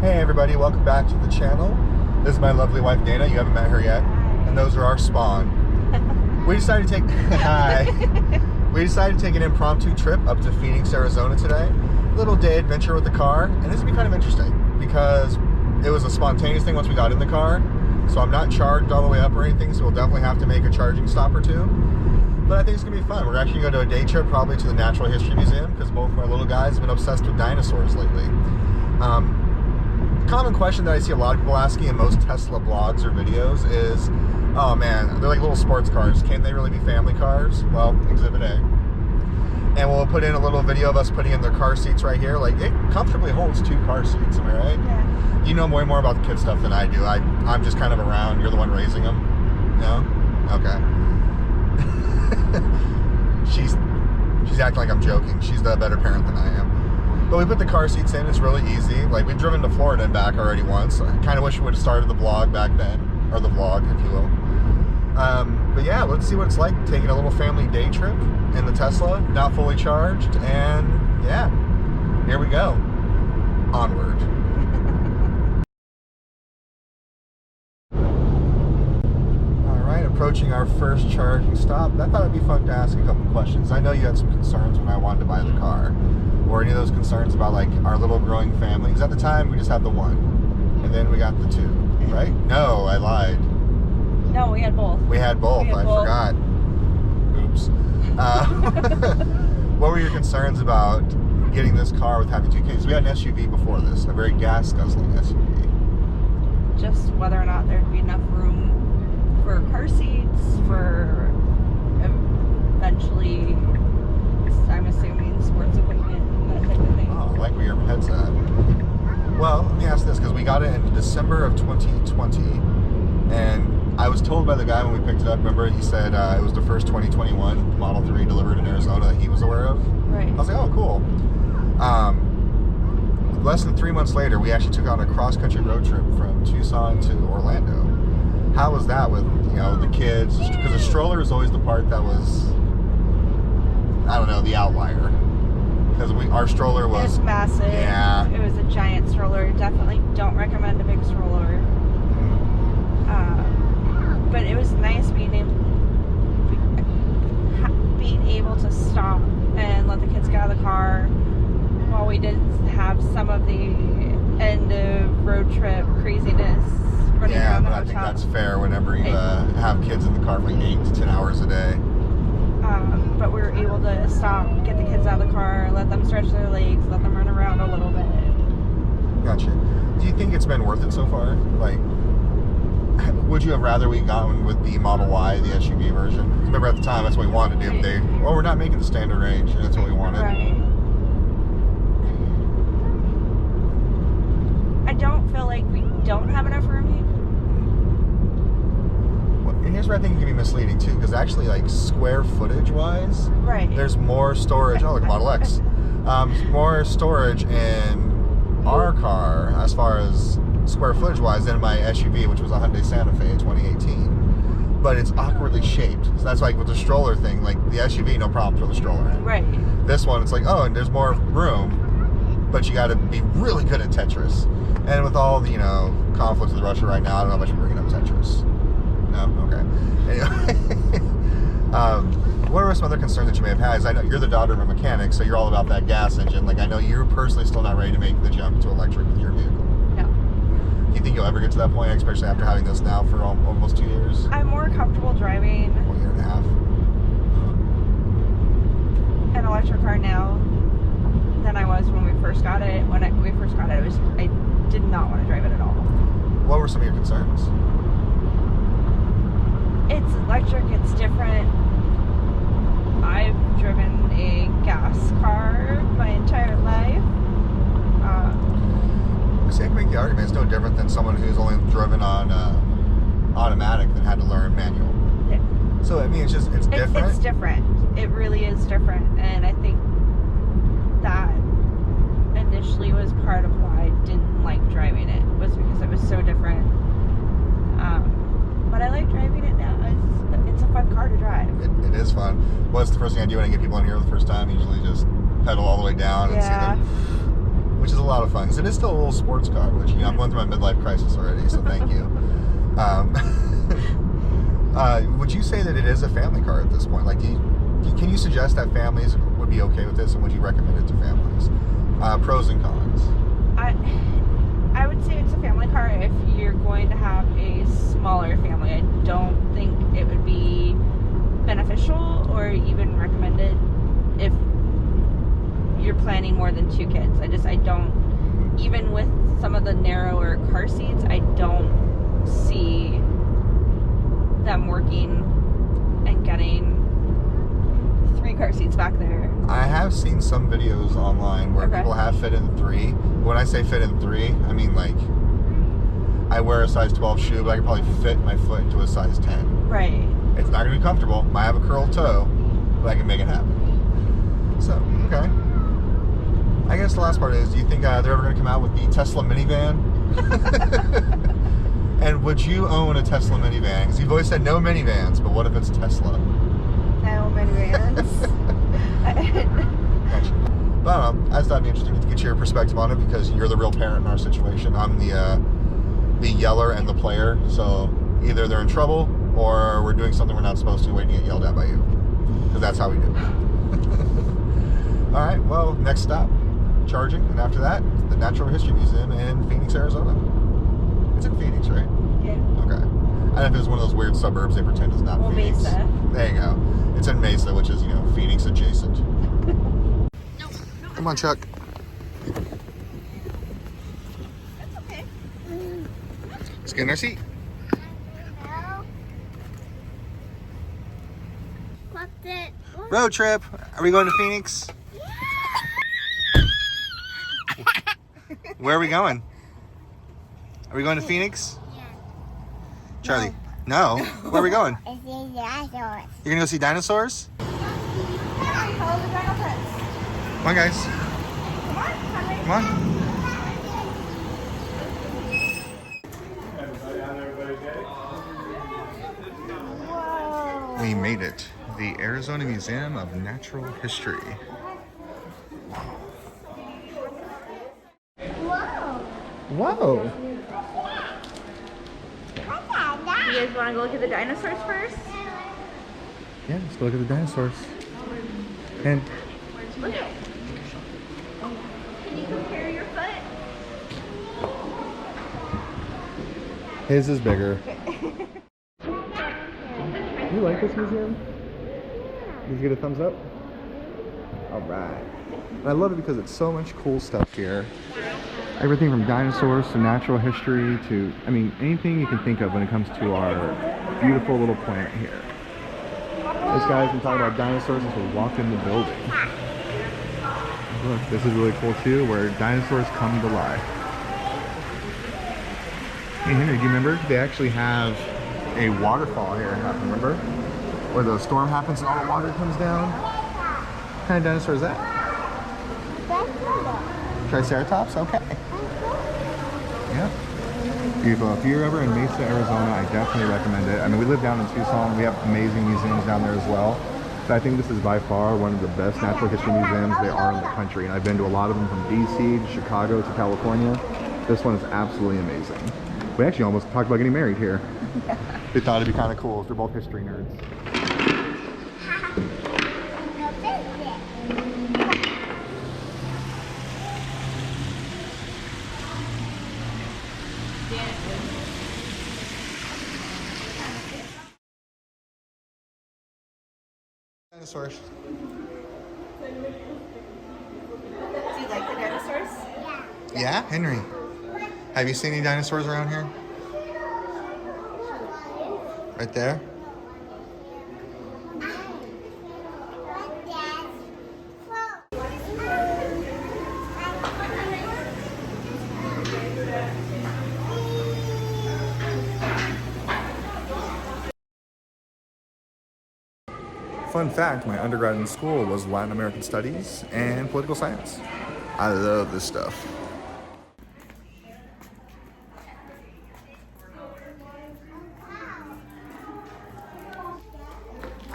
Hey everybody, welcome back to the channel. This is my lovely wife Dana. You haven't met her yet. Hi. And those are our spawn. We decided to take hi. We decided to take an impromptu trip up to Phoenix, Arizona today. A little day adventure with the car, and this will be kind of interesting because it was a spontaneous thing once we got in the car. So I'm not charged all the way up or anything, so we'll definitely have to make a charging stop or two. But I think it's gonna be fun. We're actually gonna go to a day trip, probably to the Natural History Museum, because both my little guys have been obsessed with dinosaurs lately. Common question that I see a lot of people asking in most Tesla blogs or videos is, oh man, they're like little sports cars. Can they really be family cars? Well, Exhibit A. And we'll put in a little video of us putting in their car seats right here. Like, it comfortably holds 2 car seats, am I right? Yeah. You know way more about the kid stuff than I do. I'm just kind of around. You're the one raising them? No? Okay. She's acting like I'm joking. She's the better parent than I am. But we put the car seats in. It's really easy. Like, we've driven to Florida and back already once. I kind of wish we would have started the vlog back then. Or the vlog, if you will. But yeah, let's see what it's like taking a little family day trip in the Tesla, not fully charged. And yeah, here we go. Onward. Approaching our first charging stop. I thought it'd be fun to ask a couple questions. I know you had some concerns when I wanted to buy the car, or any of those concerns about like our little growing family. Because at the time we just had the one, and then we got the 2, right? No, I lied. No, we had both. We had both. I forgot. Oops. What were your concerns about getting this car with having 2 kids? We had an SUV before this, a very gas guzzling SUV. Just whether or not there'd be enough room for car seats, for eventually, I'm assuming, sports equipment, that type of thing. Oh, I like where your head's at. Well, let me ask this, because we got it in December of 2020, and I was told by the guy when we picked it up, remember, he said it was the first 2021 Model 3 delivered in Arizona that he was aware of? Right. I was like, oh, cool. Less than 3 months later, we actually took on a cross-country road trip from Tucson to Orlando. How was that with, you know, the kids? Because the stroller is always the part that was, I don't know, the outlier. Because our stroller was... It was massive. Yeah. It was a giant stroller. Definitely don't recommend a big stroller. But it was nice being able to stop and let the kids get out of the car while we did have some of the end of road trip craziness. Yeah, but I think that's fair whenever you have kids in the car for like 8 to 10 hours a day. But we were able to stop, get the kids out of the car, let them stretch their legs, let them run around a little bit. Gotcha. Do you think it's been worth it so far? Like, would you have rather we gone with the Model Y, the SUV version? Remember at the time that's what we wanted to do. But we're not making the standard range, and that's what we wanted. Right. I don't feel like we don't have enough room here. And here's where I think it can be misleading too, because actually, like, square footage wise, right, there's more storage. Oh, like Model X, more storage in our car as far as square footage wise than my SUV, which was a Hyundai Santa Fe 2018. But it's awkwardly shaped, so that's like with the stroller thing. Like the SUV, no problem for the stroller. Right. This one, it's like, oh, and there's more room, but you got to be really good at Tetris. And with all the, you know, conflicts with Russia right now, I don't know how much we're bringing up Tetris. No? Okay. Anyway. What are some other concerns that you may have had? I know you're the daughter of a mechanic, so you're all about that gas engine. Like, I know you're personally still not ready to make the jump to electric with your vehicle. No. Do you think you'll ever get to that point, especially after having this now for almost 2 years? I'm more comfortable driving 1.5 years. an electric car now than I was when we first got it. When we first got it, I did not want to drive it at all. What were some of your concerns? It's electric, it's different. I've driven a gas car my entire life. See, I can make the argument it's no different than someone who's only driven on automatic than had to learn manual. Yeah. So I mean, it's different. It's different. It really is different, and I think that initially was part of why I didn't like driving it, was because it was so different. But I like driving it now. It's a fun car to drive. It is fun. What's the first thing I do when I get people in here for the first time? I usually just pedal all the way down and see them. Which is a a lot of fun. 'Cause it is still a little sports car, which, you know, I'm going through my midlife crisis already, so thank you. Would you say that it is a family car at this point? Like, can you suggest that families would be okay with this, and would you recommend it to families? Pros and cons. I would say it's a family car if you're going to have a smaller family. I don't think it would be beneficial or even recommended if you're planning more than 2 kids. I don't, even with some of the narrower car seats, I don't see them working and getting 3 car seats back there. I have seen some videos online where people have fit in 3. When I say fit in 3, I mean, like, I wear a size 12 shoe, but I could probably fit my foot into a size 10. Right. It's not going to be comfortable. Might have a curled toe, but I can make it happen. So, okay. I guess the last part is, do you think they're ever going to come out with the Tesla minivan? And would you own a Tesla minivan? Because you've always said no minivans, but what if it's Tesla? No minivans. Gotcha. But I don't know. I just thought it'd be interesting to get your perspective on it, because you're the real parent in our situation. I'm the yeller and the player. So either they're in trouble or we're doing something we're not supposed to, waiting to get yelled at by you. Because that's how we do. All right. Well, next stop, charging, and after that, the Natural History Museum in Phoenix, Arizona. It's in Phoenix, right? Yeah. Okay. I don't know if it's one of those weird suburbs they pretend is not Phoenix. Mesa. There you go. It's in Mesa, which is, you know, Phoenix adjacent. Come on, Chuck. That's okay. Let's get in our seat. Road trip. Are we going to Phoenix? Where are we going? Are we going to Phoenix? Yeah. Charlie? No. Where are we going? I see dinosaurs. You're going to go see dinosaurs? Follow the dino friends. Come on, guys. Come on, Henry. Come on. Whoa. We made it. The Arizona Museum of Natural History. Whoa. You guys want to go look at the dinosaurs first? Yeah, let's go look at the dinosaurs. And Look at it. Can you compare your foot? his is bigger. You like this museum? Did you get a thumbs up? Alright. And I love it because it's so much cool stuff here. Everything from dinosaurs to natural history to, I mean, anything you can think of when it comes to our beautiful little planet here. This guy's been talking about dinosaurs since we walked in the building. Look, this is really cool too, where dinosaurs come to life. Hey Henry, do you remember? They actually have a waterfall here, remember? Where the storm happens and all the water comes down. What kind of dinosaur is that? Triceratops? Okay. Yeah. Beautiful. If you're ever in Mesa, Arizona, I definitely recommend it. I mean, we live down in Tucson. We have amazing museums down there as well. So I think this is by far one of the best natural history museums there are in the country. And I've been to a lot of them from DC to Chicago to California. This one is absolutely amazing. We actually almost talked about getting married here. They thought it'd be kind of cool if they're both history nerds. Dinosaurs. Do you like the dinosaurs? Yeah, Henry. Have you seen any dinosaurs around here? Right there? Fun fact, my undergrad in school was Latin American Studies and Political Science. I love this stuff.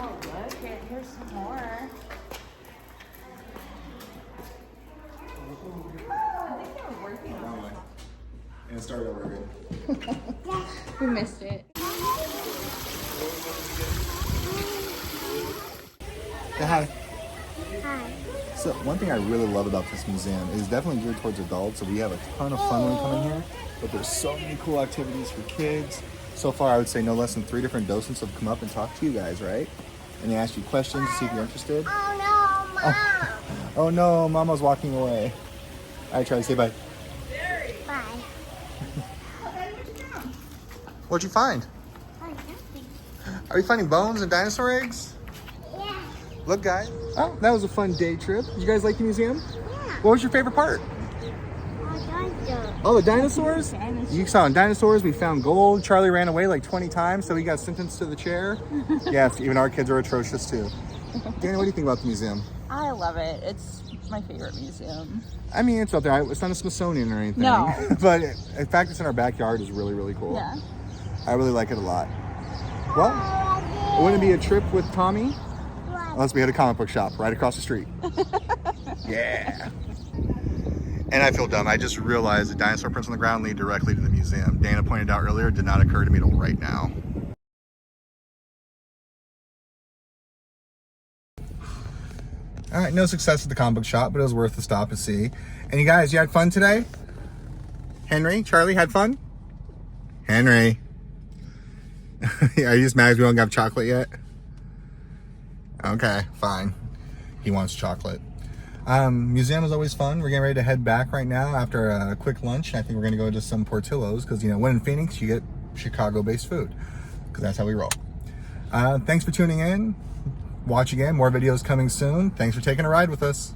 Oh, look, here's some more. I think they're And start over again. We missed it. Say hi. Hi. So one thing I really love about this museum is definitely geared towards adults, so we have a ton of fun when we come in here, but there's so many cool activities for kids. So far, I would say no less than 3 different docents have come up and talked to you guys, right? And they ask you questions to see if you're interested. Oh no, Mom. Oh no, Mama's walking away. All right, Charlie, say bye. Bye. What'd you find? Oh, nothing. Are you finding bones and dinosaur eggs? Yeah. Look, guys. Oh, that was a fun day trip. Did you guys like the museum? Yeah. What was your favorite part? Oh, the dinosaurs? You saw dinosaurs. We found gold. Charlie ran away like 20 times, so he got sentenced to the chair. Yes, even our kids are atrocious too. Dana, what do you think about the museum? I love it. It's my favorite museum. I mean, it's up there. It's not a Smithsonian or anything. No. But the fact it's in our backyard is really, really cool. Yeah. I really like it a lot. Well, it wouldn't be a trip with Tommy unless we had a comic book shop right across the street. Yeah. And I feel dumb. I just realized the dinosaur prints on the ground lead directly to the museum. Dana pointed out earlier, did not occur to me till right now. All right, no success at the comic book shop, but it was worth the stop to see. And you guys, you had fun today? Henry, Charlie, had fun? Henry. Are you just mad because we don't have chocolate yet? Okay, fine. He wants chocolate. Museum is always fun. We're getting ready to head back right now after a quick lunch. I think we're going to go to some Portillo's because, you know, when in Phoenix, you get Chicago-based food because that's how we roll. Thanks for tuning in. Watch again. More videos coming soon. Thanks for taking a ride with us.